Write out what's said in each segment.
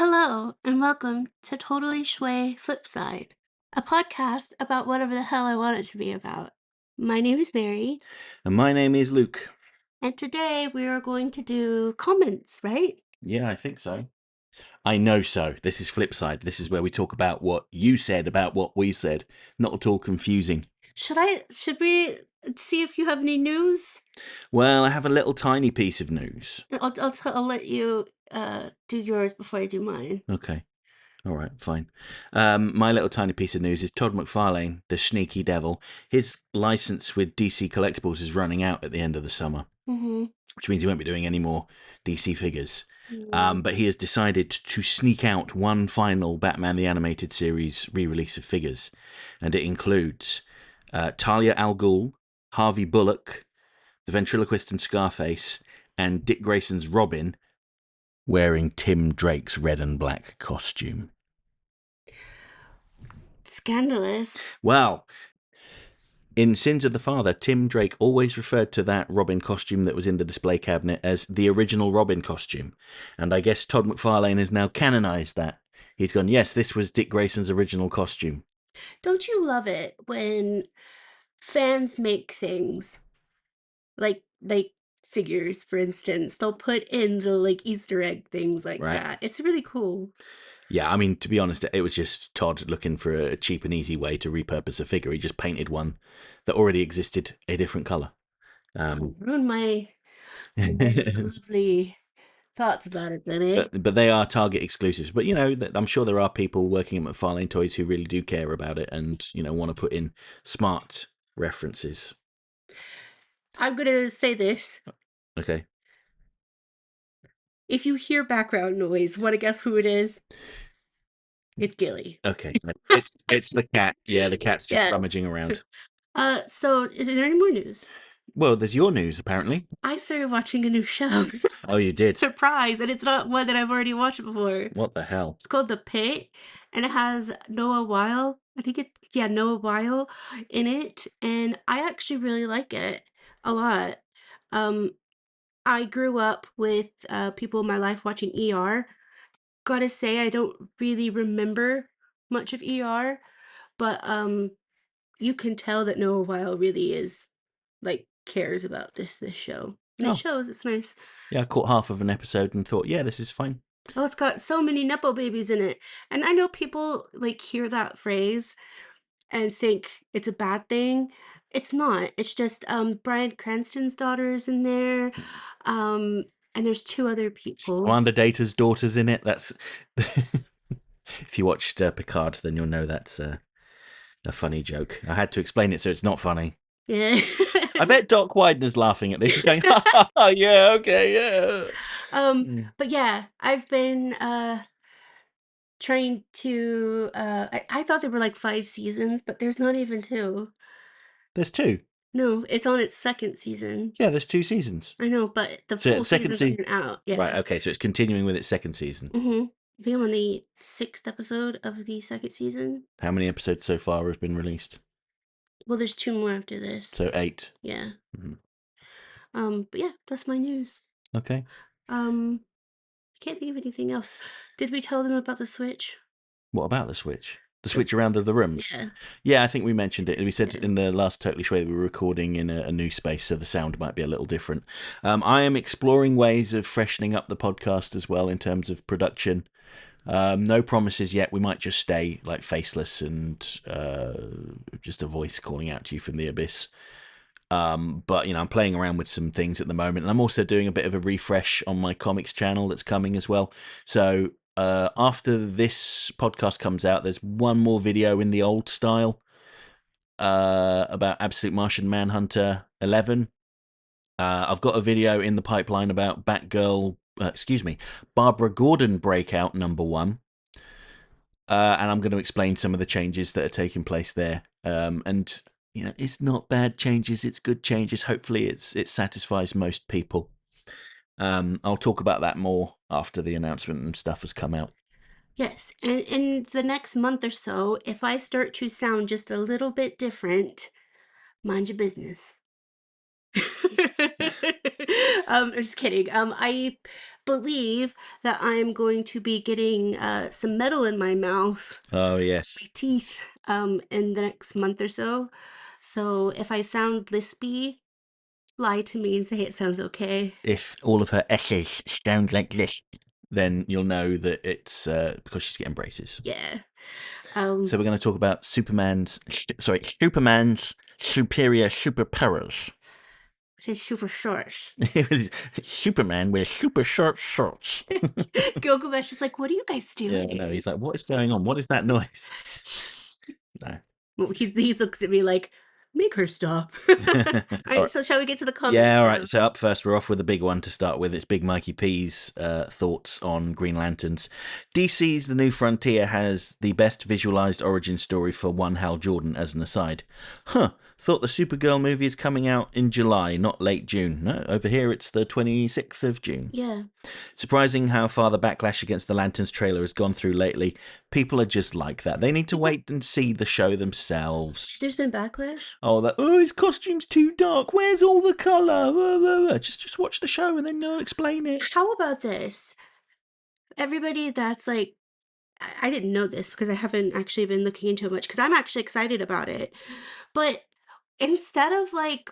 Hello, and welcome to Totally Schway Flipside, a podcast about whatever the hell I want it to be about. My name is Mary, And my name is Luke. and today we are going to do comments, right? Yeah, I think so. I know so. This is Flipside. This is where we talk about what you said about what we said. Not at all confusing. Should we see if you have any news? Well, I have a little tiny piece of news. I'll let you do yours before I do mine. Okay. All right, fine. My little tiny piece of news is Todd McFarlane, the sneaky devil. His license with DC Collectibles is running out at the end of the summer, which means he won't be doing any more DC figures. But he has decided to sneak out one final Batman the Animated Series re-release of figures, and it includes Talia al Ghul, Harvey Bullock, the ventriloquist and Scarface, and Dick Grayson's Robin, wearing Tim Drake's red and black costume. Scandalous. Well, in Sins of the Father, Tim Drake always referred to that Robin costume that was in the display cabinet as the original Robin costume. And I guess Todd McFarlane has now canonized that. He's gone, yes, this was Dick Grayson's original costume. Don't you love it when fans make things like figures, for instance? They'll put in the Easter egg things like Right. that. It's really cool. Yeah, I mean, to be honest, it was just Todd looking for a cheap and easy way to repurpose a figure. He just painted one that already existed a different colour. Ruin my lovely thoughts about it, then, eh? But they are Target exclusives. But, you know, I'm sure there are people working at McFarlane Toys who really do care about it and, you know, want to put in smart references. I'm gonna say this. Okay. If you hear background noise, want to guess who it is? It's Gilly. Okay. It's the cat. Yeah, the cat's just rummaging around. So is there any more news? Well, there's your news, apparently. I started watching a new show. Oh, you did? Surprise! And it's not one that I've already watched before. What the hell? It's called The Pit, and it has Noah Weil. I think Noah Weil in it, and I actually really like it a lot. I grew up with people in my life watching ER. Gotta say, I don't really remember much of ER, but you can tell that Noah Weil really is cares about this show. And Oh. it shows. It's nice. Yeah, I caught half of an episode and thought, yeah, this is fine. Oh, it's got so many Nepo babies in it. And I know people hear that phrase and think it's a bad thing. It's not. It's just Bryan Cranston's daughter's in there. And there's two other people. Amanda Data's daughter's in it. That's if you watched Picard, then you'll know that's a funny joke. I had to explain it so it's not funny. Yeah. I bet Doc Widener's laughing at this, going, "Oh, yeah, okay, yeah." But yeah, I've been trying to. I thought there were 5 seasons, but there's not even 2. There's 2. No, it's on its 2nd season. Yeah, there's 2 seasons. I know, but the So full second season isn't out. Yeah. Right, okay, so it's continuing with its 2nd season. I think I'm on the 6th episode of the 2nd season. How many episodes so far have been released? Well, there's 2 more after this. So 8. Yeah. But yeah, that's my news. Okay. I can't think of anything else. Did we tell them about the Switch? What about the Switch? The Switch around the rooms? Yeah. Yeah, I think we mentioned it. We said in the last Totally Schway that we were recording in a new space, so the sound might be a little different. I am exploring ways of freshening up the podcast as well in terms of production. No promises yet. We might just stay faceless and just a voice calling out to you from the abyss. But, you know, I'm playing around with some things at the moment. And I'm also doing a bit of a refresh on my comics channel that's coming as well. So after this podcast comes out, there's one more video in the old style about Absolute Martian Manhunter 11. I've got a video in the pipeline about Barbara Gordon Breakout #1. And I'm going to explain some of the changes that are taking place there. And, you know, it's not bad changes, it's good changes. Hopefully it satisfies most people. I'll talk about that more after the announcement and stuff has come out. Yes, and in the next month or so, if I start to sound just a little bit different, mind your business. I'm just kidding. I believe that I'm going to be getting some metal in my mouth, Oh, yes. my teeth, in the next month or so. So if I sound lispy, lie to me and say it sounds okay. If all of her essays sound like this, then you'll know that it's because she's getting braces. Yeah. So we're going to talk about Superman's superior superpowers. She's super short. Superman wears super short shorts. Gilgamesh is like, what are you guys Yeah, I know. doing? He's like, what is going on? What is that noise? No. Well, he looks at me like, make her stop. All All right, right. so shall we get to the comments Yeah, all right. now? So up first, we're off with a big one to start with. It's Big Mikey P's thoughts on Green Lanterns. DC's The New Frontier has the best visualized origin story for one Hal Jordan as an aside. Huh. Thought the Supergirl movie is coming out in July, not late June. No, over here it's the 26th of June. Yeah. Surprising how far the backlash against the Lanterns trailer has gone through lately. People are just like that. They need to People, wait and see the show themselves. there's been backlash. His costume's too dark. Where's all the colour? Just watch the show and then they'll explain it. How about this? Everybody that's like, I didn't know this because I haven't actually been looking into it much because I'm actually excited about it. But instead of like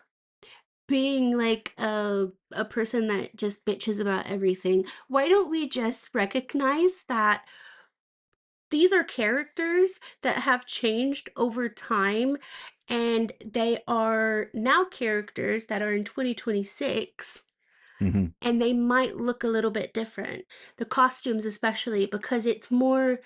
being like a person that just bitches about everything, why don't we just recognize that these are characters that have changed over time and they are now characters that are in 2026 Hmm. and they might look a little bit different. The costumes especially because it's more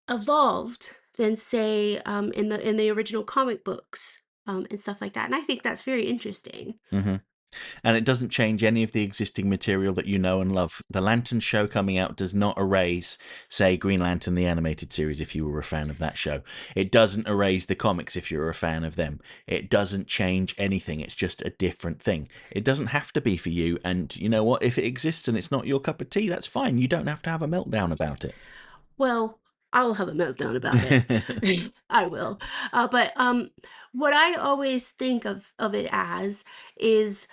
evolved than say in the original comic books and stuff like that. And I think that's very interesting. Hmm. And it doesn't change any of the existing material that you know and love. The Lantern show coming out does not erase, say, Green Lantern the animated series if you were a fan of that show. It doesn't erase the comics if you're a fan of them. It doesn't change anything. It's just a different thing. It doesn't have to be for you. And you know what? If it exists and it's not your cup of tea, that's fine. You don't have to have a meltdown about it. Well, I will have a meltdown about it. I will. But what I always think of it as is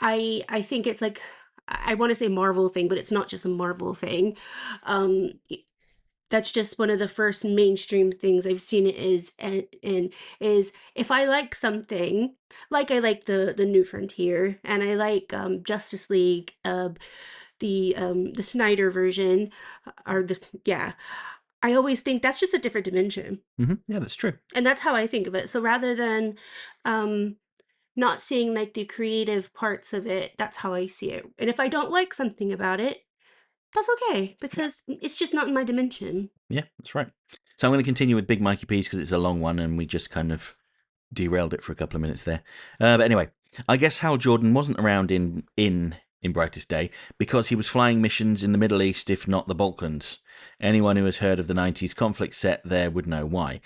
I think it's like I want to say Marvel thing, but it's not just a Marvel thing. I That's just one of the first mainstream things I've seen it is and is if I like something, like I like the New Frontier and I like Justice League, the Snyder version, or the yeah, I always think that's just a different dimension. Yeah, that's true. And that's how I think of it. So rather than um not seeing like the creative parts of it, that's how I see it. And if I don't like something about it, that's okay because it's just not in my dimension. Yeah, that's right. So I'm going to continue with Big Mikey P's because it's a long one and we just kind of derailed it for a couple of minutes there. But anyway, I guess Hal Jordan wasn't around in Brightest Day because he was flying missions in the Middle East, if not the Balkans. Anyone who has heard of the 90s conflict set there would know why.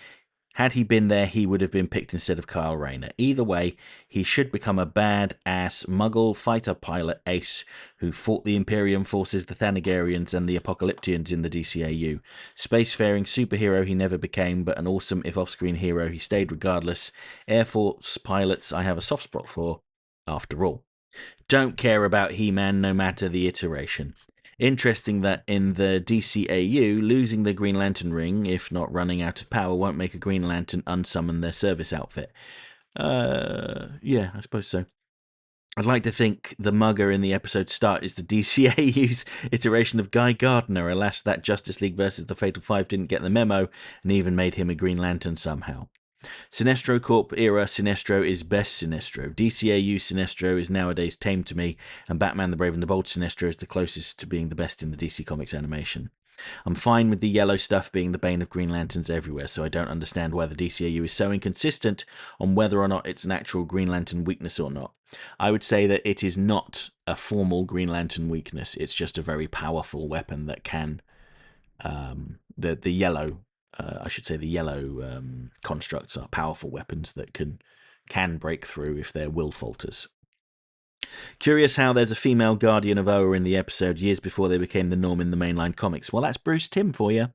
Had he been there, he would have been picked instead of Kyle Rayner. Either way, he should become a bad-ass Muggle fighter pilot ace who fought the Imperium forces, the Thanagarians, and the Apocalyptians in the DCAU. Spacefaring superhero he never became, but an awesome, if off-screen hero he stayed regardless. Air Force pilots I have a soft spot for, after all. Don't care about He-Man no matter the iteration. Interesting that in the DCAU, losing the Green Lantern ring, if not running out of power, won't make a Green Lantern unsummon their service outfit. Yeah, I suppose so. I'd like to think the mugger in the episode start is the DCAU's iteration of Guy Gardner. Alas, that Justice League versus the Fatal Five didn't get the memo and even made him a Green Lantern somehow. Sinestro Corp era Sinestro is best Sinestro. DCAU Sinestro is nowadays tame to me, and Batman the Brave and the Bold Sinestro is the closest to being the best in the DC Comics animation. I'm fine with the yellow stuff being the bane of Green Lanterns everywhere, so I don't understand why the DCAU is so inconsistent on whether or not it's an actual Green Lantern weakness or not. I would say that it is not a formal Green Lantern weakness, it's just a very powerful weapon that can the yellow, I should say, the yellow constructs are powerful weapons that can break through if their will falters. Curious how there's a female Guardian of Oa in the episode years before they became the norm in the mainline comics. Well, that's Bruce Timm for you.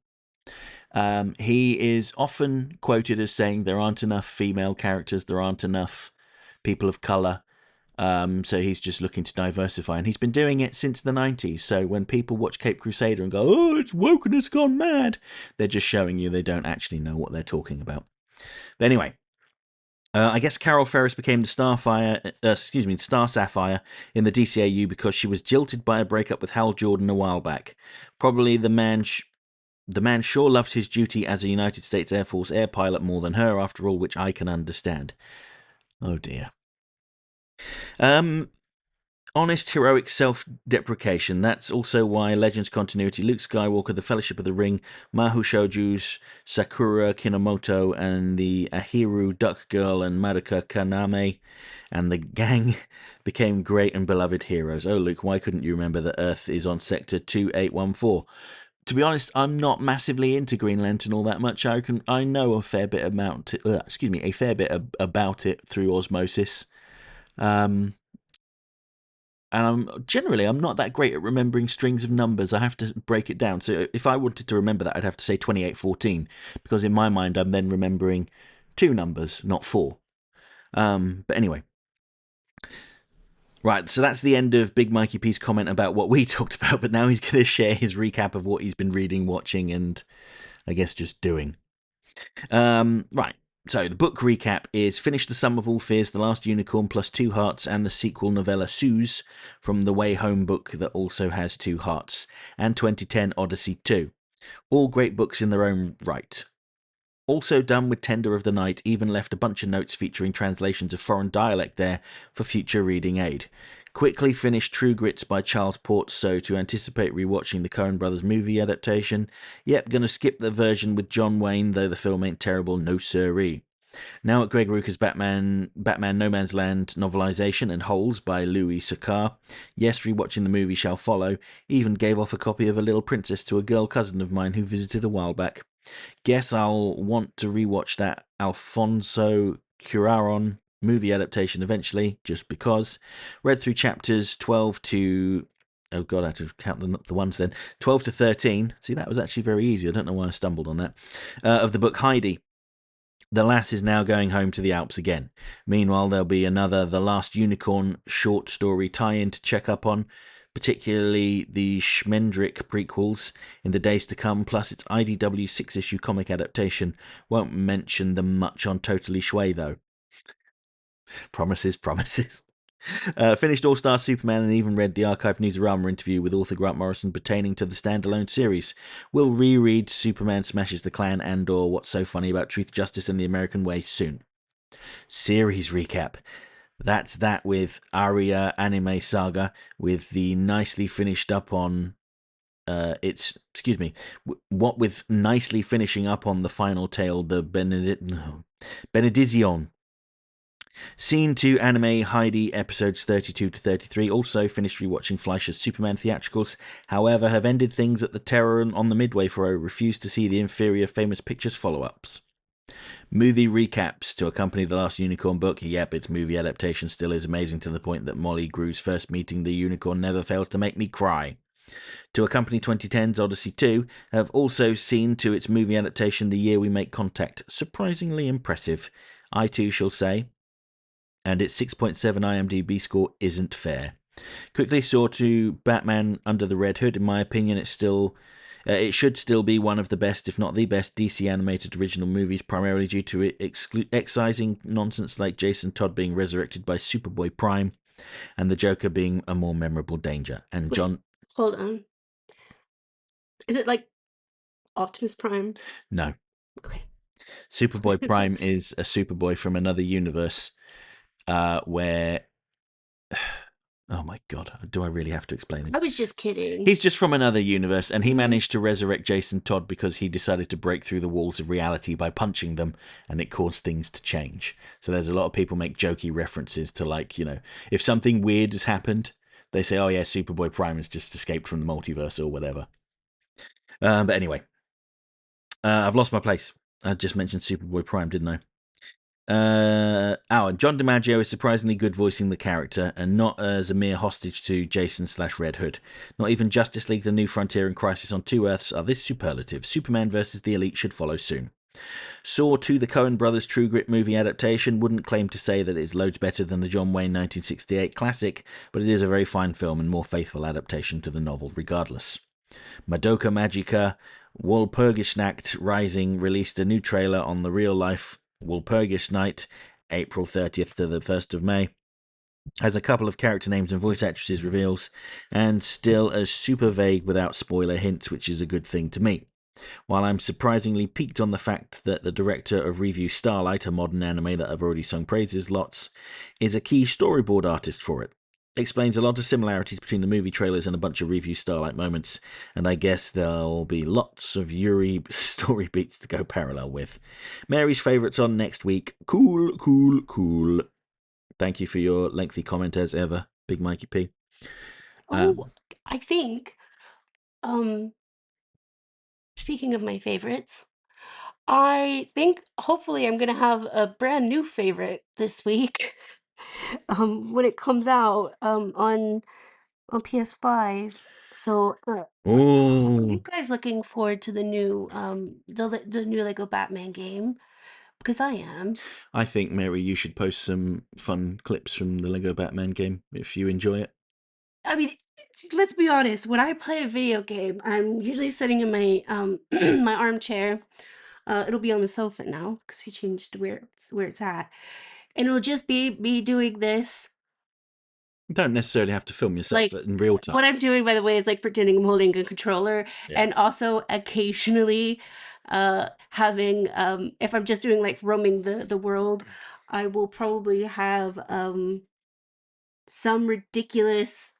He is often quoted as saying there aren't enough female characters, there aren't enough people of colour. So he's just looking to diversify, and he's been doing it since the 90s. So when people watch Cape Crusader and go, "Oh, it's woke and it's gone mad," they're just showing you they don't actually know what they're talking about. But anyway, I guess Carol Ferris became the the Star Sapphire in the DCAU because she was jilted by a breakup with Hal Jordan a while back. Probably the man sure loved his duty as a United States Air Force air pilot more than her, after all, which I can understand. Oh dear. Um, Honest heroic self-deprecation. That's also why Legends continuity, Luke Skywalker, the Fellowship of the Ring, Mahu Shouju's Sakura Kinomoto, and the Ahiru Duck Girl and Madoka Kaname and the gang became great and beloved heroes. Oh, Luke, why couldn't you remember that Earth is on Sector 2814? To be honest, I'm not massively into Green Lantern all that much. I know a fair bit about it through osmosis. Um, and I'm not that great at remembering strings of numbers. I have to break it down. So if I wanted to remember that, I'd have to say 2814, because in my mind I'm then remembering two numbers, not four. But anyway. Right, so that's the end of Big Mikey P's comment about what we talked about, but now he's going to share his recap of what he's been reading, watching, and I guess just doing. Right. So the book recap is Finish the Sum of All Fears, The Last Unicorn plus Two Hearts, and the sequel novella Suze from the Way Home book that also has two hearts, and 2010 Odyssey 2. All great books in their own right. Also done with Tender of the Night, even left a bunch of notes featuring translations of foreign dialect there for future reading aid. Quickly finished True Grits by Charles Ports, so to anticipate rewatching the Coen Brothers movie adaptation. Yep, gonna skip the version with John Wayne, though the film ain't terrible, no siree. Now at Greg Rucka's Batman No Man's Land novelisation and Holes by Louis Sakar. Yes, rewatching the movie shall follow. Even gave off a copy of A Little Princess to a girl cousin of mine who visited a while back. Guess I'll want to rewatch that Alfonso Cuarón movie adaptation eventually, just because. Read through chapters 12 to... Oh god, I have to count the ones then. 12 to 13. See, that was actually very easy. I don't know why I stumbled on that. Of the book Heidi. The lass is now going home to the Alps again. Meanwhile, there'll be another The Last Unicorn short story tie-in to check up on, particularly the Schmendrick prequels in the days to come, plus its IDW 6-issue comic adaptation. Won't mention them much on Totally Schway, though. Promises, promises. Finished All-Star Superman and even read the archived Newsarama interview with author Grant Morrison pertaining to the standalone series. We'll reread Superman Smashes the Klan and or What's So Funny About Truth, Justice and the American Way soon. Series recap. That's that with Aria Anime Saga, with the nicely finished up on what with nicely finishing up on the final tale, the Benedizion. Scene 2 anime Heidi episodes 32 to 33. Also finished rewatching Fleischer's Superman theatricals. However, have ended things at the Terror on the Midway for I refuse to see the inferior Famous Pictures follow-ups. Movie recaps to accompany the Last Unicorn book. Yep, its movie adaptation still is amazing to the point that Molly Grew's first meeting the unicorn never fails to make me cry. To accompany 2010's Odyssey 2, have also seen to its movie adaptation The Year We Make Contact. Surprisingly impressive, I too shall say. And its 6.7 IMDb score isn't fair. Quickly saw to Batman Under the Red Hood. In my opinion, it should still be one of the best, if not the best, DC animated original movies, primarily due to it excising nonsense like Jason Todd being resurrected by Superboy Prime, and the Joker being a more memorable danger. And Wait, John... hold on. Is it like Optimus Prime? No. Okay. Superboy Prime is a Superboy from another universe, where... Oh my god, do I really have to explain it? I was just kidding. He's just from another universe, and he managed to resurrect Jason Todd because he decided to break through the walls of reality by punching them, and it caused things to change. So there's a lot of people make jokey references to, like, you know, if something weird has happened, they say, oh yeah, Superboy Prime has just escaped from the multiverse or whatever. But anyway, I've lost my place. I just mentioned Superboy Prime, didn't I? And John DiMaggio is surprisingly good voicing the character, and not as a mere hostage to Jason/Red Hood. Not even Justice League: The New Frontier and Crisis on Two Earths are this superlative. Superman vs. the Elite should follow soon. Saw 2, the Coen brothers' True Grit movie adaptation, wouldn't claim to say that it is loads better than the John Wayne 1968 classic, but it is a very fine film and more faithful adaptation to the novel regardless. Madoka Magica Walpurgisnacht Rising released a new trailer on the real-life Walpurgis Night, April 30th to the 1st of May. Has a couple of character names and voice actresses reveals, and still as super vague without spoiler hints, which is a good thing to me. While I'm surprisingly piqued on the fact that the director of Review Starlight, a modern anime that I've already sung praises lots, is a key storyboard artist for it. Explains a lot of similarities between the movie trailers and a bunch of Review Starlight moments, and I guess there'll be lots of Yuri story beats to go parallel with. Mary's favourites on next week. Cool, cool, cool. Thank you for your lengthy comment as ever, Big Mikey P. Oh, I think, um, speaking of my favorites, I think hopefully I'm gonna have a brand new favorite this week, when it comes out, on PS5. So, are you Oh, guys looking forward to the new, the new Lego Batman game? Because I am. I think, Mary, you should post some fun clips from the Lego Batman game if you enjoy it. I mean, let's be honest. When I play a video game, I'm usually sitting in my my armchair. It'll be on the sofa now because we changed where it's at, and it'll just be me doing this. You don't necessarily have to film yourself Like in real time. what I'm doing, by the way, is like pretending I'm holding a controller, Yeah. and also occasionally, having if I'm just doing like roaming the world, I will probably have some ridiculous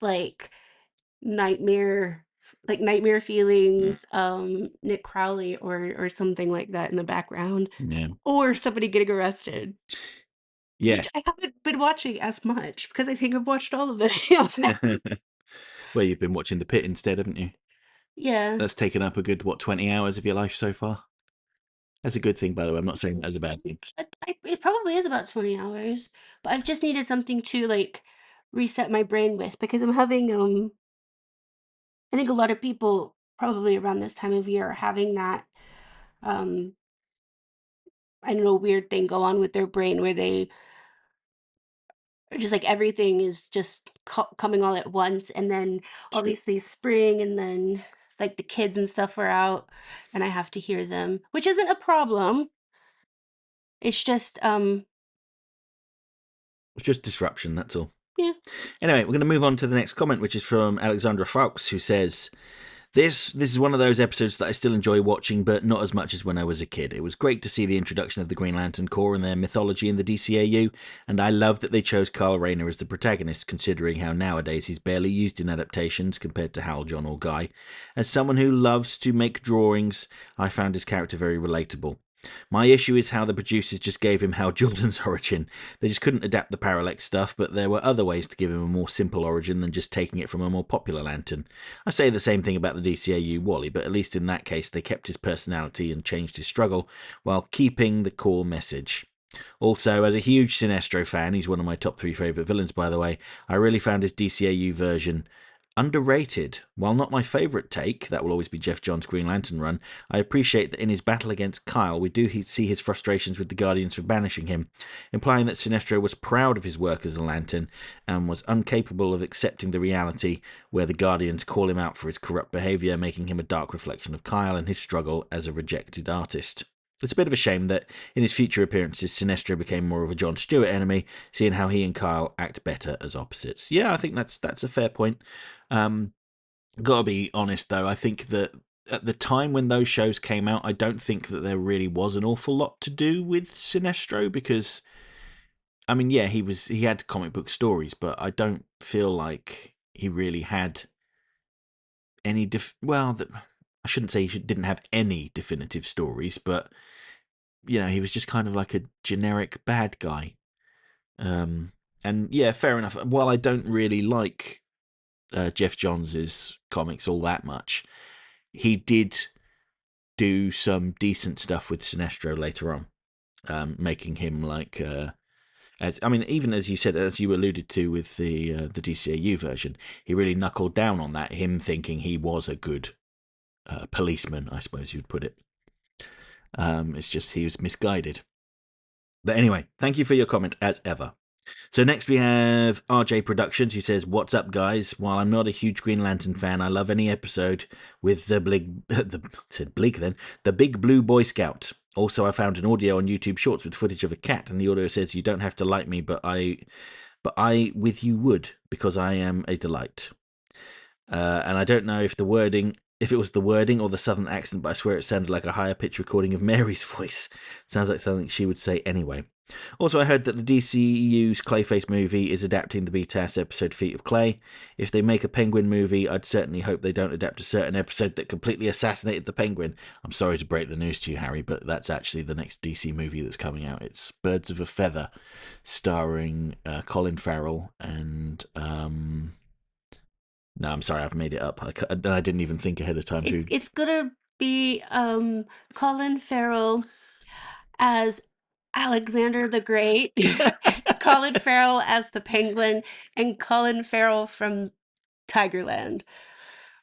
nightmare nightmare Mm. feelings, Nick Crowley or something like that in the background, Yeah. or somebody getting arrested, which Yes. I haven't been watching as much because I think I've watched all of the videos now. Well, you've been watching The Pit instead, haven't you? Yeah. That's taken up a good, 20 hours of your life so far? That's a good thing, by the way. I'm not saying that as a bad thing. It probably is about 20 hours, but I've just needed something to like reset my brain with because I'm having I think a lot of people probably around this time of year are having that um I don't know, weird thing go on with their brain where they are just like everything is just coming all at once, and then Sure. obviously spring, and then like the kids and stuff are out and I have to hear them, which isn't a problem. It's just It's just disruption, that's all. yeah. Anyway, we're going to move on to the next comment, which is from Alexandra Fawkes, who says, This is one of those episodes that I still enjoy watching, but not as much as when I was a kid. It was great to see the introduction of the Green Lantern Corps and their mythology in the DCAU, and I love that they chose Kyle Rayner as the protagonist, considering how nowadays he's barely used in adaptations compared to Hal, John, or Guy. As someone who loves to make drawings, I found his character very relatable. My issue is how the producers just gave him Hal Jordan's origin. They just couldn't adapt the Parallax stuff, but there were other ways to give him a more simple origin than just taking it from a more popular Lantern. I say the same thing about the DCAU Wally, but at least in that case they kept his personality and changed his struggle while keeping the core message. Also, as a huge Sinestro fan, he's one of my top 3 favourite villains, by the way, I really found his DCAU version underrated. While not my favourite take, that will always be Jeff Johns' Green Lantern run, I appreciate that in his battle against Kyle, we do see his frustrations with the Guardians for banishing him, implying that Sinestro was proud of his work as a Lantern and was incapable of accepting the reality where the Guardians call him out for his corrupt behaviour, making him a dark reflection of Kyle and his struggle as a rejected artist. It's a bit of a shame that in his future appearances, Sinestro became more of a John Stewart enemy, seeing how he and Kyle act better as opposites. Yeah, I think that's a fair point. Gotta be honest though, I think that at the time when those shows came out, I don't think that there really was an awful lot to do with Sinestro because I mean, yeah, he had comic book stories, but I don't feel like he really had any I shouldn't say he didn't have any definitive stories, but he was just kind of like a generic bad guy. Um, and yeah, fair enough. While I don't really like Jeff Johns' comics all that much, he did do some decent stuff with Sinestro later on, making him like, I mean, even as you said, as you alluded to with the DCAU version, he really knuckled down on that. Him thinking he was a good policeman, I suppose you'd put it. It's just he was misguided. But anyway, thank you for your comment as ever. So next we have RJ Productions, who says, "What's up, guys? While I'm not a huge Green Lantern fan, I love any episode with the big, said bleak then, the Big Blue Boy Scout. Also, I found an audio on YouTube Shorts with footage of a cat, and the audio says, 'You don't have to like me, but I with you would, because I am a delight.' And I don't know if it was the wording or the southern accent, but I swear it sounded like a higher pitched recording of Mary's voice. Sounds like something she would say anyway. Also, I heard that the DCEU's Clayface movie is adapting the BTAS episode Feet of Clay. If they make a Penguin movie, I'd certainly hope they don't adapt a certain episode that completely assassinated the Penguin. I'm sorry to break the news to you, Harry, but that's actually the next DC movie that's coming out. It's Birds of a Feather, starring Colin Farrell and no, I'm sorry, I've made it up. I didn't even think ahead of time who. It's gonna be Colin Farrell as Alexander the Great, Colin Farrell as the Penguin, and Colin Farrell from Tigerland.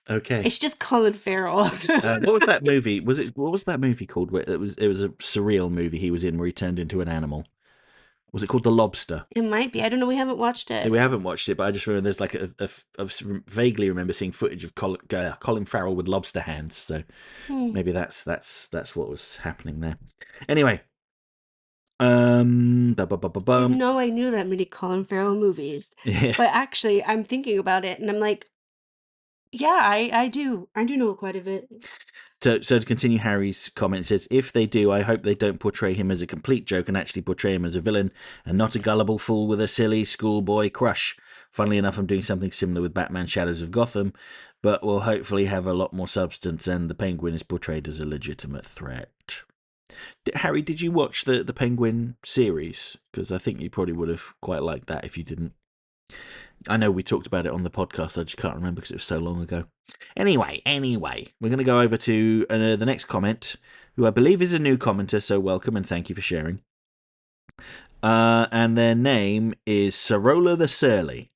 Okay. It's just Colin Farrell. What was that movie? What was that movie called? Where it was a surreal movie he was in where he turned into an animal. Was it called The Lobster? It might be. I don't know. We haven't watched We it. haven't watched it, but I just remember there's like I vaguely remember seeing footage of Colin Farrell with lobster hands. So Hmm. maybe that's what was happening there. Anyway, Didn't know I knew that many Colin Farrell movies. yeah. But actually, I'm thinking about it, and I'm like, yeah, I do. I do know quite a bit. So to continue Harry's comment, it says, "If they do, I hope they don't portray him as a complete joke and actually portray him as a villain and not a gullible fool with a silly schoolboy crush. Funnily enough, I'm doing something similar with Batman Shadows of Gotham, but will hopefully have a lot more substance, and the Penguin is portrayed as a legitimate threat." Harry, did you watch the Penguin series? Because I think you probably would have quite liked that if you didn't. I know we talked about it on the podcast. I just can't remember because it was so long ago. Anyway, we're going to go over to the next comment, who I believe is a new commenter. So welcome and thank you for sharing. And their name is Sarola the Surly.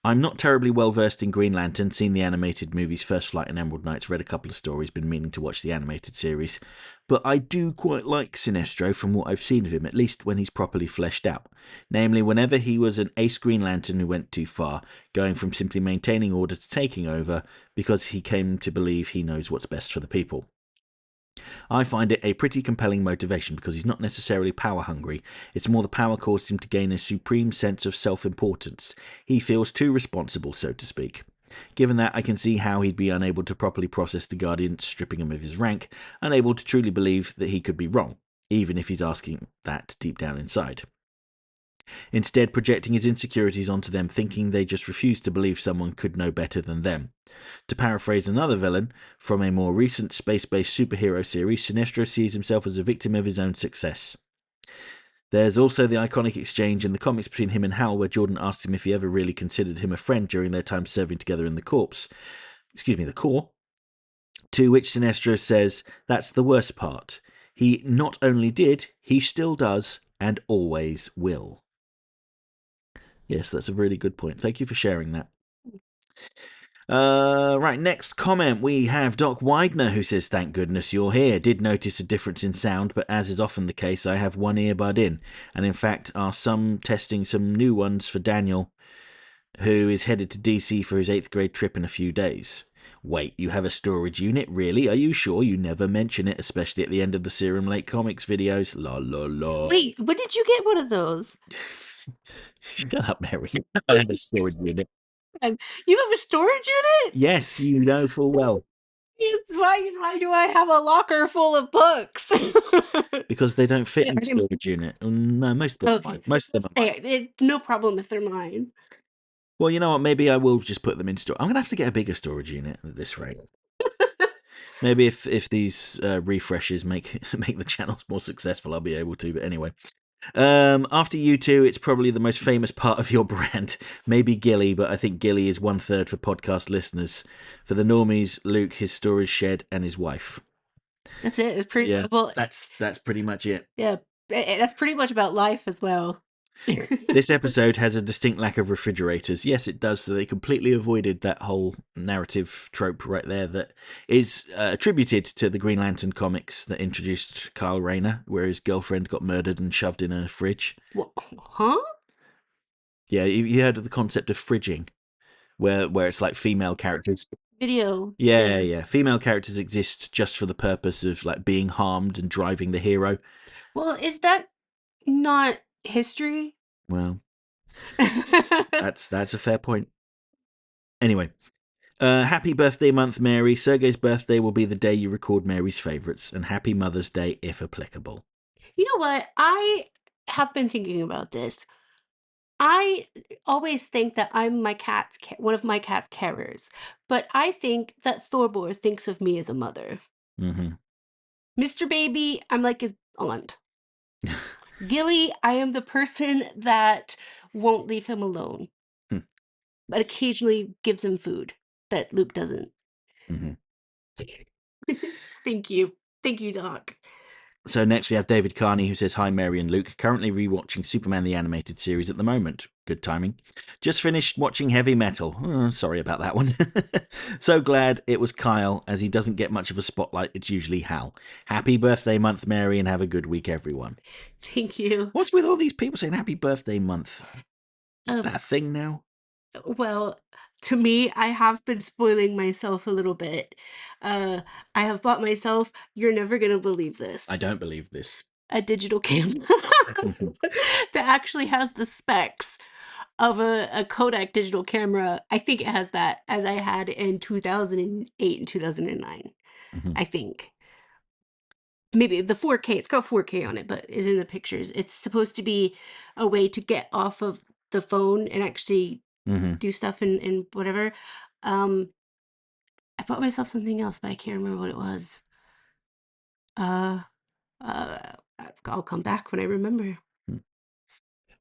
I'm not terribly well versed in Green Lantern, seen the animated movies First Flight and Emerald Knights, read a couple of stories, been meaning to watch the animated series, but I do quite like Sinestro from what I've seen of him, at least when he's properly fleshed out. Namely, whenever he was an ace Green Lantern who went too far, going from simply maintaining order to taking over, because he came to believe he knows what's best for the people. I find it a pretty compelling motivation because he's not necessarily power hungry. It's more the power caused him to gain a supreme sense of self-importance. He feels too responsible, so to speak. Given that, I can see how he'd be unable to properly process the Guardian stripping him of his rank, unable to truly believe that he could be wrong, even if he's asking that deep down inside. Instead, projecting his insecurities onto them, thinking they just refuse to believe someone could know better than them. To paraphrase another villain from a more recent space-based superhero series, Sinestro sees himself as a victim of his own success. There's also the iconic exchange in the comics between him and Hal, where Jordan asks him if he ever really considered him a friend during their time serving together in the Corps. The Corps. To which Sinestro says, "That's the worst part. He not only did, he still does, and always will." Yes, that's a really good point. Thank you for sharing that. Right, next comment we have Doc Widener, who says, "Thank goodness you're here. Did notice a difference in sound, but as is often the case, I have one earbud in, and in fact are testing some new ones for Daniel, who is headed to DC for his 8th grade trip in a few days." Wait, you have a storage unit? Really? Are you sure? You never mention it, especially at the end of the Serum Lake Comics videos. La la la. Wait, when did you get one of those? Shut up, Mary. I have a storage unit. You have a storage unit? Yes, you know full well. Yes, why do I have a locker full of books? Because they don't fit Yeah, in the storage unit. No, most of them are okay. mine. Most of them are mine. No problem if they're mine. Well, you know what? Maybe I will just put them in store. I'm going to have to get a bigger storage unit at this rate. Maybe if these refreshes make make the channels more successful, I'll be able to. But anyway, after you two, it's probably the most famous part of your brand. Maybe Gilly, but I think Gilly is 1/3 for podcast listeners. For the normies, Luke, his storage shed, and his wife. That's it. It's pretty Yeah, well. that's pretty much it. Yeah, that's pretty much about life as well. This episode has a distinct lack of refrigerators. Yes, it does. So they completely avoided that whole narrative trope right there that is attributed to the Green Lantern comics that introduced Kyle Rayner, where his girlfriend got murdered and shoved in a fridge. What? Huh? Yeah, you heard of the concept of fridging, where it's like female characters. Video. Yeah, Yeah. yeah. Female characters exist just for the purpose of like being harmed and driving the hero. Well, is that not history? Well, that's a fair point. Anyway, happy birthday month, Mary. Sergey's birthday will be the day you record Mary's favorites, and happy Mother's Day if applicable. You know what? I have been thinking about this. I always think that I'm one of my cat's carers, but I think that Thorbor thinks of me as a mother. Mm-hmm. Mr. Baby, I'm like his aunt. Gilly, I am the person that won't leave him alone, but occasionally gives him food that Luke doesn't. Mm-hmm. Thank you. Thank you, Doc. So next we have David Carney, who says, "Hi, Mary and Luke. Currently rewatching Superman the Animated Series at the moment. Good timing. Just finished watching Heavy Metal. Oh, sorry about that one. So glad it was Kyle, as he doesn't get much of a spotlight. It's usually Hal. Happy birthday month, Mary, and have a good week, everyone." Thank you. What's with all these people saying happy birthday month? Is that a thing now? Well, to me, I have been spoiling myself a little bit. Uh, I have bought myself, you're never gonna believe this, I don't believe this. a digital camera that actually has the specs of a Kodak digital camera. I think it has that, as I had in 2008 and 2009, Mhm. I think. Maybe the 4K, it's got 4K on it, but is in the pictures. It's supposed to be a way to get off of the phone and actually Mhm. do stuff and whatever. Um, I bought myself something else, but I can't remember what it was. Uh, I'll come back when I remember.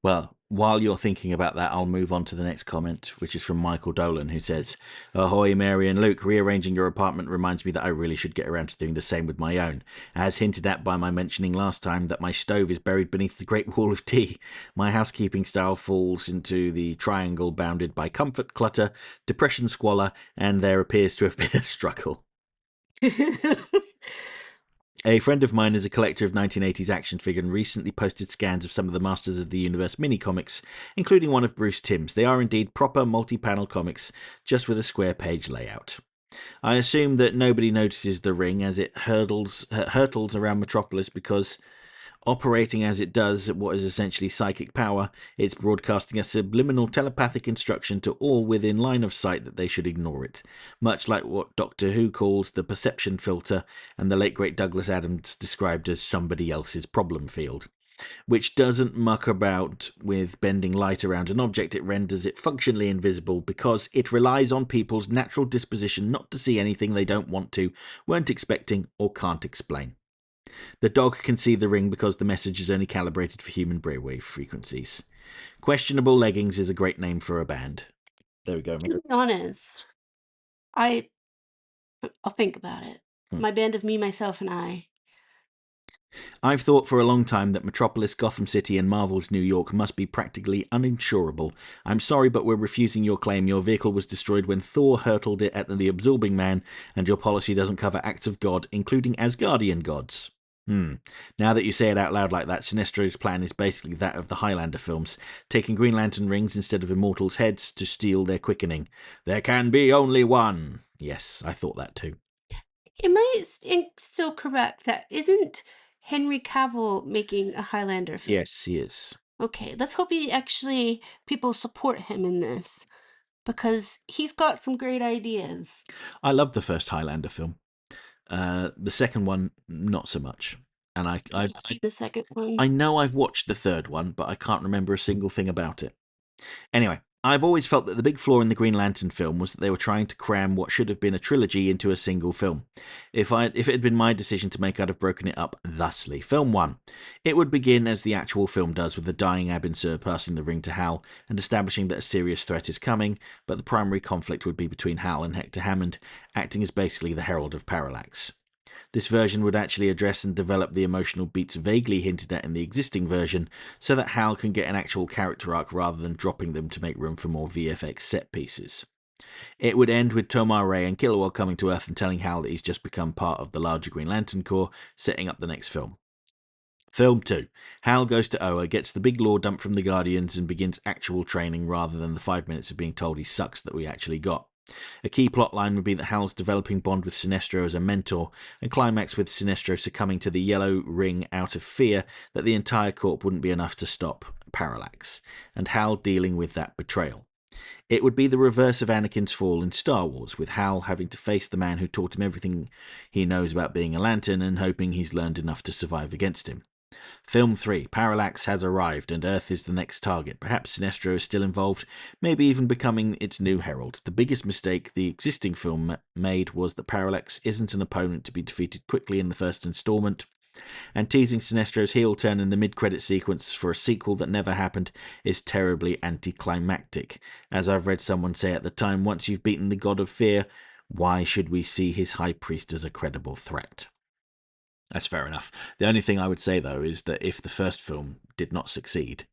Well, while you're thinking about that, I'll move on to the next comment, which is from Michael Dolan, who says, "Ahoy, Mary and Luke. Rearranging your apartment reminds me that I really should get around to doing the same with my own. As hinted at by my mentioning last time that my stove is buried beneath the Great Wall of Tea, my housekeeping style falls into the triangle bounded by comfort, clutter, depression, squalor, and there appears to have been a struggle." A friend of mine is a collector of 1980s action figure and recently posted scans of some of the Masters of the Universe mini comics, including one of Bruce Timm's. They are indeed proper multi-panel comics, just with a square page layout. I assume that nobody notices the ring as it hurtles around Metropolis because, operating as it does at what is essentially psychic power, it's broadcasting a subliminal telepathic instruction to all within line of sight that they should ignore it, much like what Doctor Who calls the perception filter and the late great Douglas Adams described as somebody else's problem field, which doesn't muck about with bending light around an object. It renders it functionally invisible because it relies on people's natural disposition not to see anything they don't want to, weren't expecting, or can't explain. The dog can see the ring because the message is only calibrated for human brainwave frequencies. Questionable Leggings is a great name for a band. There we go. To be honest, I I'll think about it. Hmm. My band of me, myself, and I. I've thought for a long time that Metropolis, Gotham City, and Marvel's New York must be practically uninsurable. I'm sorry, but we're refusing your claim. Your vehicle was destroyed when Thor hurtled it at the Absorbing Man, and your policy doesn't cover acts of God, including Asgardian gods. Now that you say it out loud like that, Sinestro's plan is basically that of the Highlander films, taking Green Lantern rings instead of immortals' heads to steal their quickening. There can be only one. Yes, I thought that too. Am I still correct that isn't Henry Cavill making a Highlander film? Yes, he is. Okay, let's hope people support him in this because he's got some great ideas. I loved the first Highlander film. The second one, not so much. And I haven't seen the second one. I know I've watched the third one, but I can't remember a single thing about it. Anyway, I've always felt that the big flaw in the Green Lantern film was that they were trying to cram what should have been a trilogy into a single film. If it had been my decision to make, I'd have broken it up thusly. Film 1. It would begin as the actual film does, with the dying Abin Sur passing the ring to Hal and establishing that a serious threat is coming, but the primary conflict would be between Hal and Hector Hammond, acting as basically the herald of Parallax. This version would actually address and develop the emotional beats vaguely hinted at in the existing version, so that Hal can get an actual character arc rather than dropping them to make room for more VFX set pieces. It would end with Tomar Ray and Kilowog coming to Earth and telling Hal that he's just become part of the larger Green Lantern Corps, setting up the next film. Film 2. Hal goes to Oa, gets the big lore dump from the Guardians, and begins actual training rather than the 5 minutes of being told he sucks that we actually got. A key plotline would be that Hal's developing bond with Sinestro as a mentor, and climax with Sinestro succumbing to the yellow ring out of fear that the entire corp wouldn't be enough to stop Parallax, and Hal dealing with that betrayal. It would be the reverse of Anakin's fall in Star Wars, with Hal having to face the man who taught him everything he knows about being a Lantern and hoping he's learned enough to survive against him. Film 3. Parallax has arrived and Earth is the next target. Perhaps Sinestro is still involved, maybe even becoming its new herald. The biggest mistake the existing film made was that Parallax isn't an opponent to be defeated quickly in the first installment, and teasing Sinestro's heel turn in the mid-credit sequence for a sequel that never happened is terribly anticlimactic. As I've read someone say at the time, once you've beaten the God of Fear, why should we see his High Priest as a credible threat? That's fair enough. The only thing I would say, though, is that if the first film did not succeed,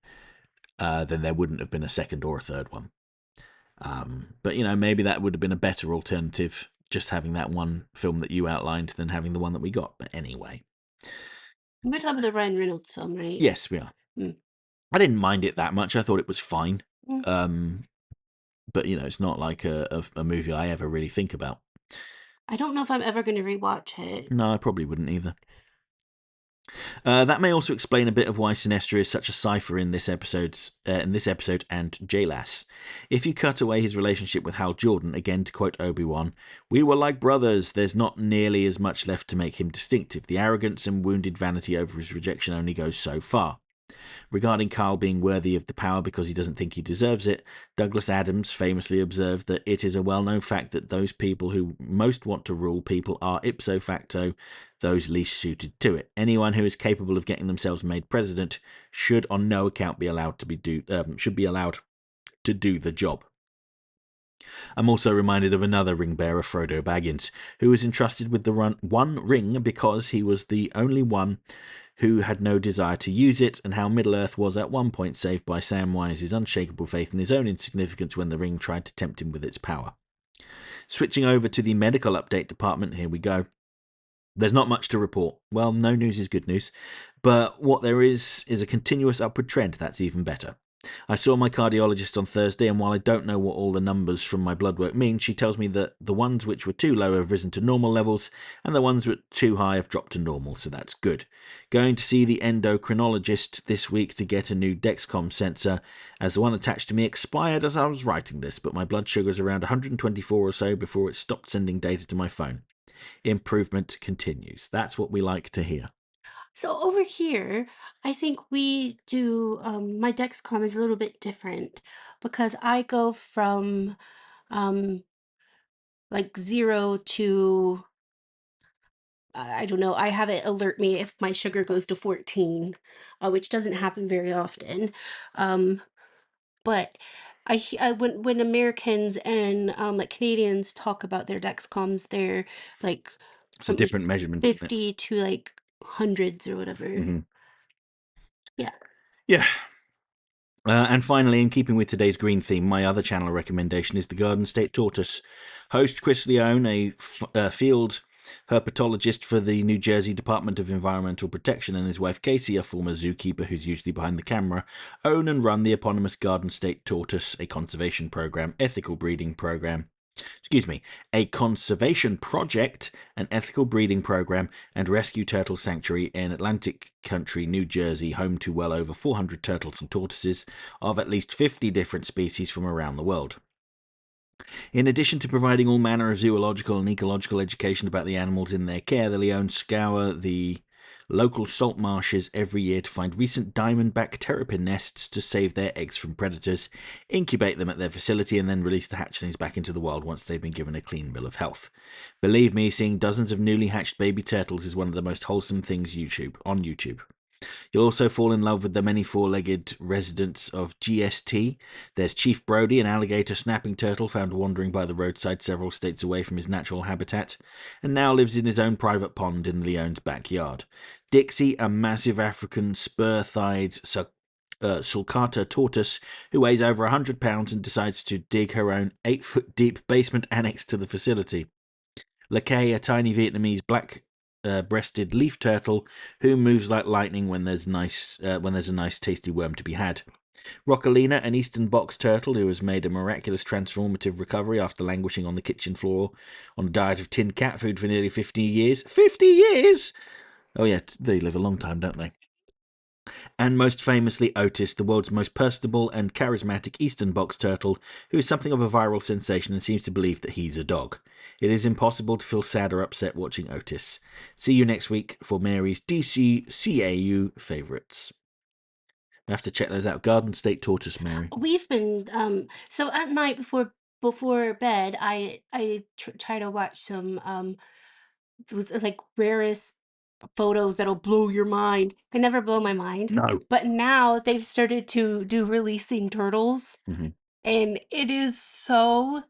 then there wouldn't have been a second or a third one. But, maybe that would have been a better alternative, just having that one film that you outlined than having the one that we got. But anyway. We're talking about the Ryan Reynolds film, right? Yes, we are. Mm. I didn't mind it that much. I thought it was fine. Mm. But, it's not like a movie I ever really think about. I don't know if I'm ever going to rewatch it. No, I probably wouldn't either. That may also explain a bit of why Sinestro is such a cipher in this episode and JLAS. If you cut away his relationship with Hal Jordan, again to quote Obi-Wan, "We were like brothers, there's not nearly as much left to make him distinctive. The arrogance and wounded vanity over his rejection only goes so far." Regarding Kyle being worthy of the power because he doesn't think he deserves it, Douglas Adams famously observed that it is a well-known fact that those people who most want to rule people are ipso facto those least suited to it. Anyone who is capable of getting themselves made president should on no account be allowed to do the job. I'm also reminded of another ring bearer, Frodo Baggins, who was entrusted with the one ring because he was the only one who had no desire to use it, and how Middle-earth was at one point saved by Samwise's unshakable faith in his own insignificance when the ring tried to tempt him with its power. Switching over to the medical update department, here we go. There's not much to report. Well, no news is good news, but what there is a continuous upward trend. That's even better. I saw my cardiologist on Thursday, and while I don't know what all the numbers from my blood work mean, she tells me that the ones which were too low have risen to normal levels, and the ones which were too high have dropped to normal, so that's good. Going to see the endocrinologist this week to get a new Dexcom sensor, as the one attached to me expired as I was writing this, but my blood sugar is around 124 or so before it stopped sending data to my phone. Improvement continues. That's what we like to hear. So over here, I think we do, my Dexcom is a little bit different because I go from like 0 to, I don't know, I have it alert me if my sugar goes to 14, which doesn't happen very often. Um, but when Americans and like Canadians talk about their Dexcoms, they're like It's a from different measurement, isn't it? 50 to like hundreds or whatever. Mm-hmm. Yeah. Yeah. And finally, in keeping with today's green theme, my other channel recommendation is the Garden State Tortoise. Host Chris Leone, a field herpetologist for the New Jersey Department of Environmental Protection, and his wife Casey, a former zookeeper who's usually behind the camera, own and run the eponymous Garden State Tortoise, a conservation program, ethical breeding program. A conservation project, an ethical breeding program, and rescue turtle sanctuary in Atlantic Country, New Jersey, home to well over 400 turtles and tortoises of at least 50 different species from around the world. In addition to providing all manner of zoological and ecological education about the animals in their care, the Leones scour the local salt marshes every year to find recent diamondback terrapin nests to save their eggs from predators, incubate them at their facility, and then release the hatchlings back into the wild once they've been given a clean bill of health. Believe me, seeing dozens of newly hatched baby turtles is one of the most wholesome things on YouTube. You'll also fall in love with the many four-legged residents of GST. There's Chief Brody, an alligator snapping turtle found wandering by the roadside several states away from his natural habitat, and now lives in his own private pond in Leone's backyard. Dixie, a massive African spur-thighed sulcata tortoise who weighs over 100 pounds and decides to dig her own 8-foot deep basement annex to the facility. Lakay, a tiny Vietnamese black breasted leaf turtle who moves like lightning when there's a nice tasty worm to be had. Rockalina, an eastern box turtle who has made a miraculous transformative recovery after languishing on the kitchen floor on a diet of tinned cat food for nearly 50 years. 50 years! Oh yeah, they live a long time, don't they? And most famously Otis, the world's most personable and charismatic eastern box turtle, who is something of a viral sensation and seems to believe that he's a dog. It is impossible to feel sad or upset watching Otis. See you next week for Mary's DCCAU favourites. I have to check those out. Garden State Tortoise, Mary. We've been so at night before bed, I try to watch some it's like rarest photos that'll blow your mind. They never blow my mind, No. but now they've started to do releasing turtles, Mm-hmm. and it is so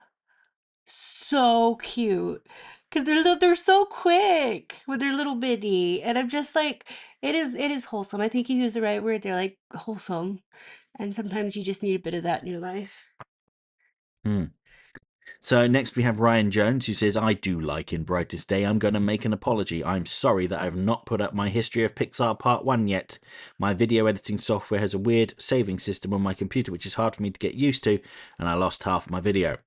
cute because they're so quick with their little bitty, and I'm just like, it is wholesome. I think you used the right word. They're like wholesome, and sometimes you just need a bit of that in your life. Mm. So next we have Ryan Jones, who says, I do like In Brightest Day. I'm going to make an apology. I'm sorry that I've not put up my History of Pixar Part 1 yet. My video editing software has a weird saving system on my computer, which is hard for me to get used to, and I lost half my video.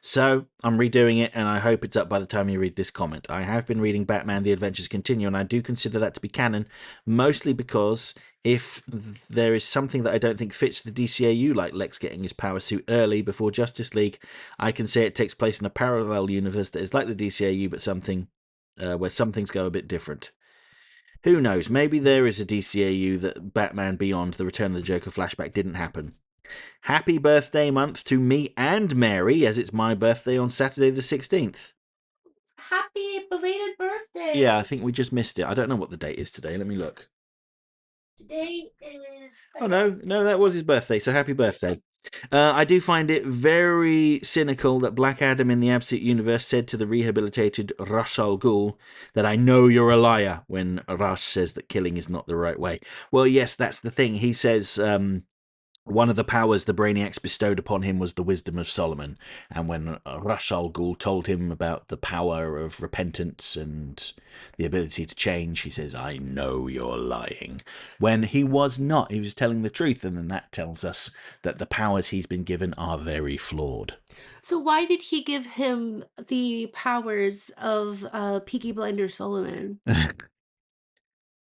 So, I'm redoing it, and I hope it's up by the time you read this comment. I have been reading Batman The Adventures Continue, and I do consider that to be canon, mostly because if there is something that I don't think fits the DCAU, like Lex getting his power suit early before Justice League, I can say it takes place in a parallel universe that is like the DCAU, but where some things go a bit different. Who knows? Maybe there is a DCAU that Batman Beyond the Return of the Joker flashback didn't happen. Happy birthday month to me and Mary, as it's my birthday on Saturday the 16th. Happy belated Yeah, I birthday! think we just missed it. I don't know what the date is today. Let me look. Today is Oh, no, that was his birthday, so happy birthday. I do find it very cynical that Black Adam in the Absolute Universe said to the rehabilitated Ra's al Ghul that I know you're a liar when Ra's says that killing is not the right way. Well, yes, that's the thing. He says one of the powers the Brainiacs bestowed upon him was the wisdom of Solomon. And when Ra's al Ghul told him about the power of repentance and the ability to change, he says, I know you're lying. When he was not, he was telling the truth. And then that tells us that the powers he's been given are very flawed. so why did he give him the powers of Peaky Blinder Solomon,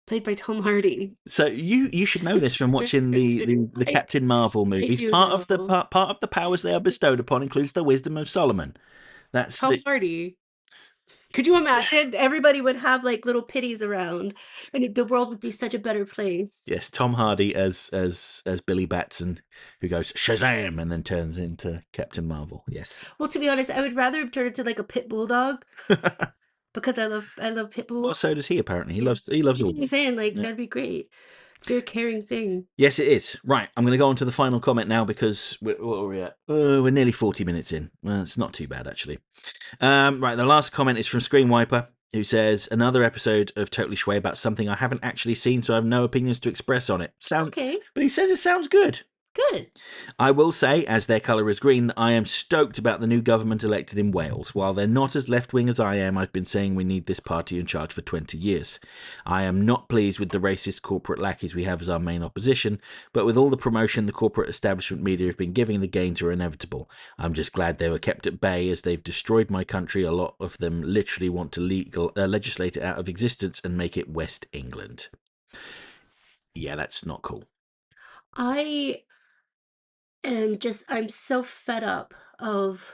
played by Tom Hardy? So you should know this from watching the I, Captain Marvel I movies. do Part of the know. part of the powers they are bestowed upon includes the wisdom of Solomon. That's Tom the Hardy. Could you imagine? Everybody would have like little pitties around, and the world would be such a better place. Yes, Tom Hardy as Billy Batson, who goes Shazam and then turns into Captain Marvel. Yes. Well, to be honest, I would rather have turned into like a pit bulldog because I love pit Well, bulls. so does he. Apparently, he Yeah. loves That's all what I'm dogs. saying, like, Yeah. that'd be great. It's a very caring thing. Yes, it is. Right, I'm going to go on to the final comment now because what are we at? We're nearly 40 minutes in. Well, it's not too bad actually. Right, the last comment is from Screen Wiper, who says another episode of Totally Schway about something I haven't actually seen, so I have no opinions to express on it. Okay, But he says it sounds good. good. I will say, as their colour is green, that I am stoked about the new government elected in Wales. While they're not as left wing as I am, I've been saying we need this party in charge for 20 years. I am not pleased with the racist corporate lackeys we have as our main opposition, but with all the promotion the corporate establishment media have been giving, the gains are inevitable. I'm just glad they were kept at bay as they've destroyed my country. A lot of them literally want to legislate it out of existence and make it West England. Yeah, that's not cool. I I'm so fed up of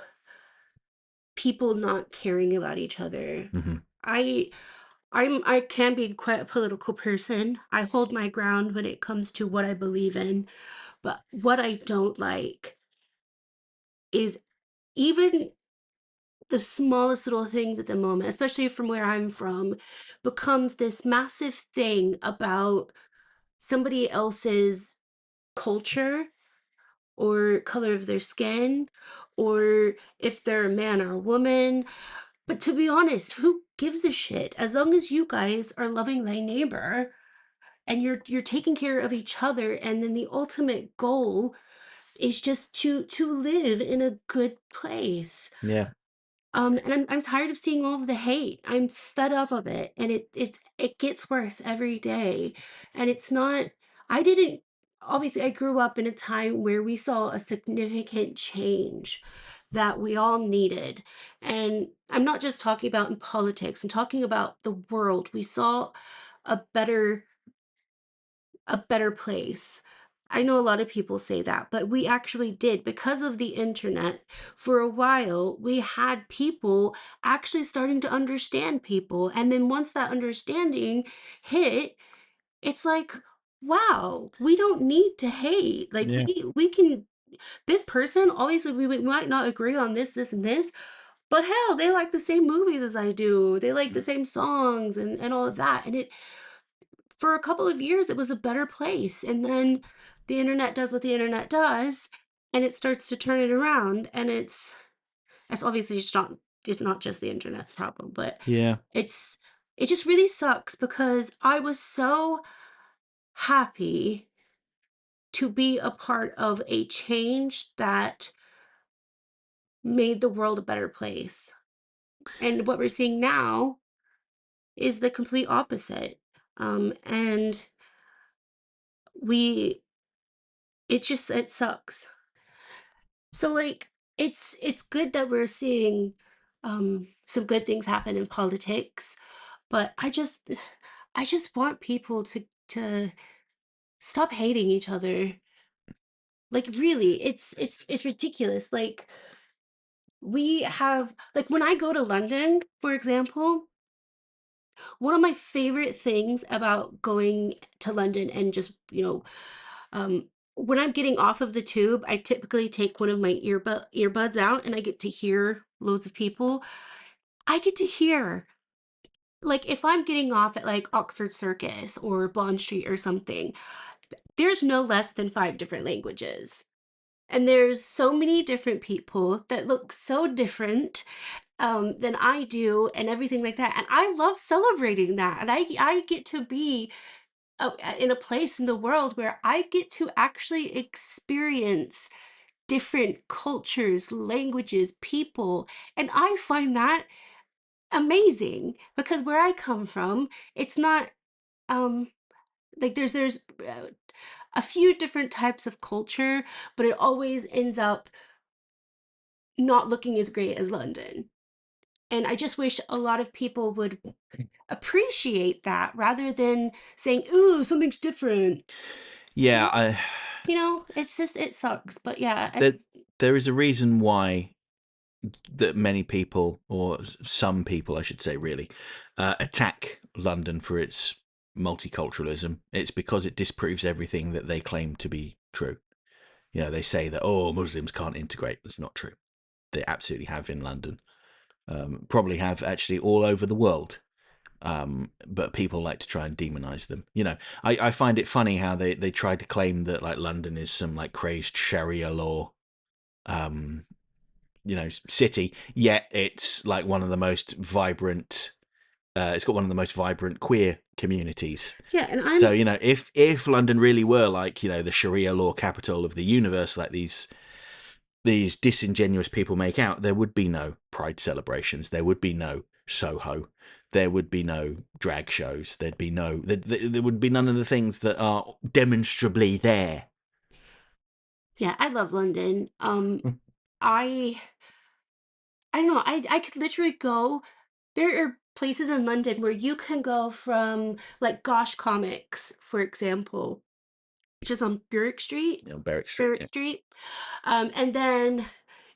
people not caring about each other. Hmm. I I can be quite a political person. I hold my ground when it comes to what I believe in, but what I don't like is even the smallest little things at the moment, especially from where I'm from, becomes this massive thing about somebody else's culture or color of their skin or if they're a man or a woman. But to be honest, who gives a shit? As long as you guys are loving thy neighbor and you're taking care of each other, and then the ultimate goal is just to live in a good place. Yeah. And I'm tired of seeing all of the hate. I'm fed up of it, and it gets worse every day. And it's not. I didn't. Obviously, I grew up in a time where we saw a significant change that we all needed. And I'm not just talking about in politics. I'm talking about the world. We saw a better a better place. I know a lot of people say that, but we actually did because of the internet. For a while, we had people actually starting to understand people. And then once that understanding hit, it's like, wow, we don't need to hate. Like Yeah. we can this person, obviously might not agree on this, and this, but hell, they like the same movies as I do. They like the same songs and all of that. And it for a couple of years, it was a better place, and then the internet does what the internet does, and it starts to turn it around, and it's obviously just not just the internet's problem, but Yeah. it's it just really sucks because I was so happy to be a part of a change that made the world a better place, and what we're seeing now is the complete opposite, and we it sucks. So like it's good that we're seeing some good things happen in politics, but I just want people to stop hating each other. Like really, it's ridiculous. Like we have like when I go to London, for example, one of my favorite things about going to London and just, when I'm getting off of the tube, I typically take one of my earbuds out and I get to hear loads of people. I get to hear, like, if I'm getting off at like Oxford Circus or Bond Street or something, there's no less than 5 different languages. And there's so many different people that look so different than I do and everything like that. And I love celebrating that. And I get to be in a place in the world where I get to actually experience different cultures, languages, people. And I find that amazing because where I come from, it's not um like there's a few different types of culture, but it always ends up not looking as great as London. And I just wish a lot of people would appreciate that rather than saying, "Ooh, something's different." You Yeah. know? It's just it sucks. But yeah, There, there is a reason why that many people, or some people, I should say, really, attack London for its multiculturalism. It's because it disproves everything that they claim to be true. They say that, oh, Muslims can't integrate. That's not true. They absolutely have in London. Probably have actually all over the world. But people like to try and demonize them. I find it funny how they try to claim that like London is some like crazed Sharia law um, city, yet it's like one of the most vibrant. It's got one of the most vibrant queer communities. yeah, and So I'm if London really were like the Sharia law capital of the universe, like these disingenuous people make out, there would be no Pride celebrations. There would be no Soho. There would be no drag shows. There would be none of the things that are demonstrably there. yeah, I love London. I I don't know. I could literally go. There are places in London where you can go from like Gosh Comics, for example, which is on Berwick Street. Berwick Street. Berwick Yeah. Street. And then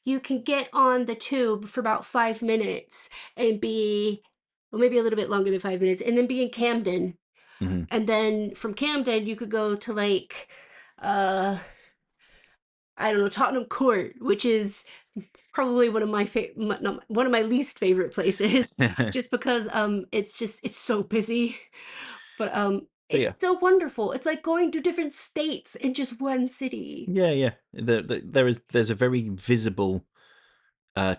you can get on the tube for about 5 minutes and be, well, maybe a little bit longer than 5 minutes, and then be in Camden. Mm-hmm. And then from Camden, you could go to like, uh, I don't know, Tottenham Court, which is probably one of my one of my least favorite places, just because it's so busy. But But It's yeah, so wonderful. It's like going to different states in just one city. yeah. There's a very visible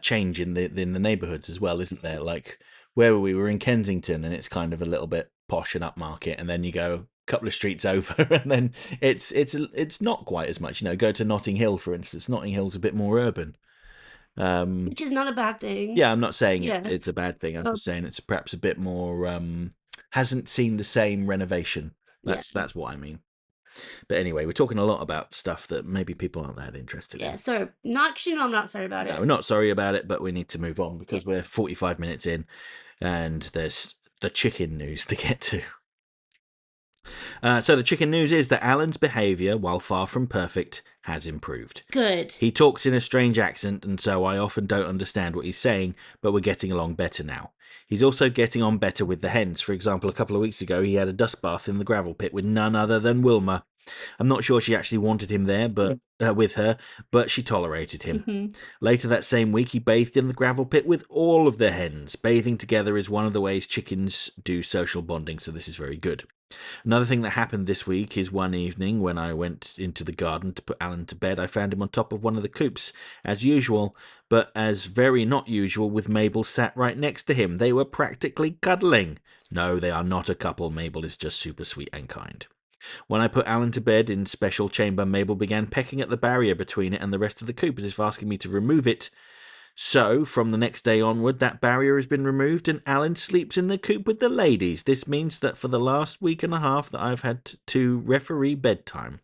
change in the neighborhoods as well, isn't there? Like where we were in Kensington, and it's kind of a little bit posh and upmarket, and then you go a couple of streets over, and then it's not quite as much. Go to Notting Hill, for instance. Notting Hill's a bit more urban. Um, Which is not a bad thing. yeah, I'm not saying Yeah. it's a bad thing. I'm Um, just saying it's perhaps a bit more hasn't seen the same renovation. yeah. That's what I mean. But anyway, we're talking a lot about stuff that maybe people aren't that interested Yeah. in. So, not actually, no, I'm not sorry about No, it. we're not sorry about it, but we need to move on Yeah. because we're 45 minutes in and there's the chicken news to get to. So the chicken news is that Alan's behaviour, while far from perfect, has improved. Good. He talks in a strange accent, and so I often don't understand what he's saying, but we're getting along better now. He's also getting on better with the hens. For example, a couple of weeks ago, he had a dust bath in the gravel pit with none other than Wilma. I'm not sure she actually wanted him there, but with her, but she tolerated him. Hmm. Later that same week, he bathed in the gravel pit with all of the hens. Bathing together is one of the ways chickens do social bonding, so this is very good. Another thing that happened this week is one evening when I went into the garden to put Alan to bed, I found him on top of one of the coops, as usual, but as very not usual, with Mabel sat right next to him. They were practically cuddling. No, they are not a couple. Mabel is just super sweet and kind. When I put Alan to bed in special chamber, Mabel began pecking at the barrier between it and the rest of the coop as if asking me to remove it. So, from the next day onward, that barrier has been removed and Alan sleeps in the coop with the ladies. This means that for the last week and a half that I've had to referee bedtime.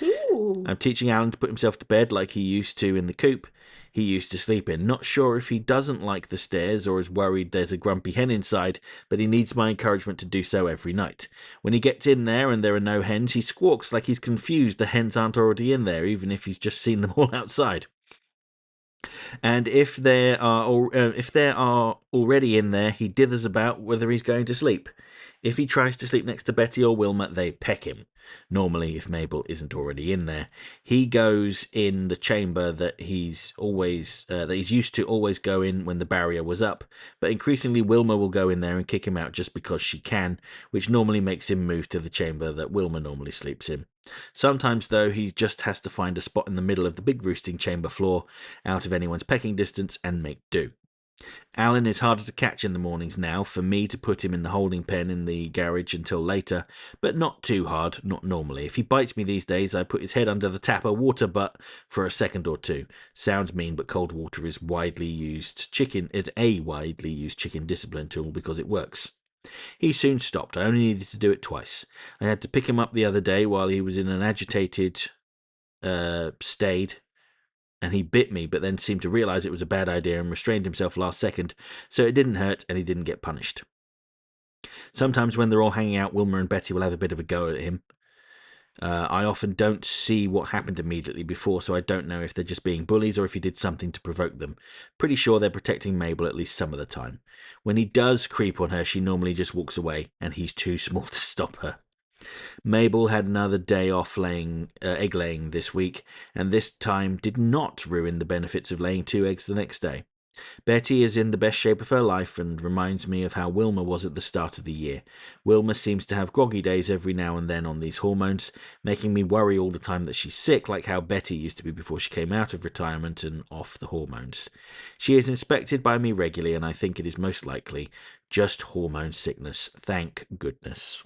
Ooh. I'm teaching Alan to put himself to bed like he used to in the coop he used to sleep in. Not sure if he doesn't like the stairs or is worried there's a grumpy hen inside, but he needs my encouragement to do so every night. When he gets in there and there are no hens, he squawks like he's confused the hens aren't already in there, even if he's just seen them all outside. And if there are already in there, he dithers about whether he's going to sleep. If he tries to sleep next to Betty or Wilma, they peck him. Normally, if Mabel isn't already in there, he goes in the chamber that he's used to always go in when the barrier was up. But increasingly, Wilma will go in there and kick him out just because she can, which normally makes him move to the chamber that Wilma normally sleeps in. Sometimes, though, he just has to find a spot in the middle of the big roosting chamber floor, out of anyone's pecking distance, and make do. Alan is harder to catch in the mornings now, for me to put him in the holding pen in the garage until later, but not too hard, not normally. If he bites me these days, I put his head under the tapper water butt for a second or two. Sounds mean, but cold water is a widely used chicken discipline tool because it works. He soon stopped. I only needed to do it twice. I had to pick him up the other day while he was in an agitated state, and he bit me, but then seemed to realise it was a bad idea and restrained himself last second, so it didn't hurt and he didn't get punished. Sometimes when they're all hanging out, Wilma and Betty will have a bit of a go at him. I often don't see what happened immediately before, so I don't know if they're just being bullies or if he did something to provoke them. Pretty sure they're protecting Mabel at least some of the time. When he does creep on her, she normally just walks away, and he's too small to stop her. Mabel had another day off egg laying this week, and this time did not ruin the benefits of laying 2 eggs the next day. Betty is in the best shape of her life and reminds me of how Wilma was at the start of the year. Wilma seems to have groggy days every now and then on these hormones, making me worry all the time that she's sick, like how Betty used to be before she came out of retirement and off the hormones. She is inspected by me regularly, and I think it is most likely just hormone sickness. Thank goodness.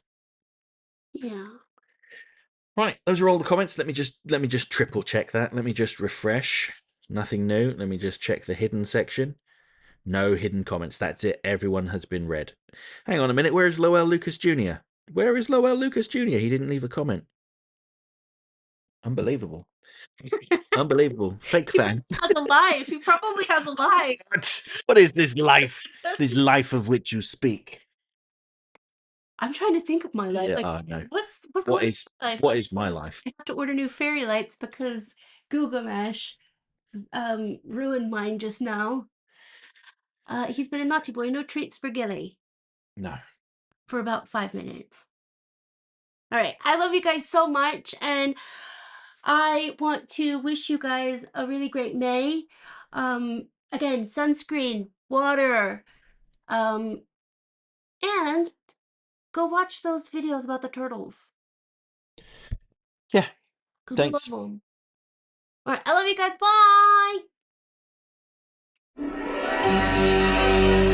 Yeah. Right, those are all the comments. Let me just triple check that. Let me just refresh. Nothing new. Let me just check the hidden section. No hidden comments. That's it. Everyone has been read. Hang on a minute. Where is Lowell Lucas Jr.? Where is Lowell Lucas Jr.? He didn't leave a comment. Unbelievable. Unbelievable. Fake He probably fan. has a life. He probably has a life. What is this life? This life of which you speak? I'm trying to think of my life. Yeah. Like, Oh no. what's What going is on in my life? what is my life? I have to order new fairy lights because Gilgamesh ruined mine just now. He's been a naughty boy. No treats for Gilly No. for about 5 minutes. All right. I love you guys so much. And I want to wish you guys a really great May. Again, sunscreen, water, and Go watch those videos about the turtles Yeah, because we love thanks. them. All right, I love you guys. Bye.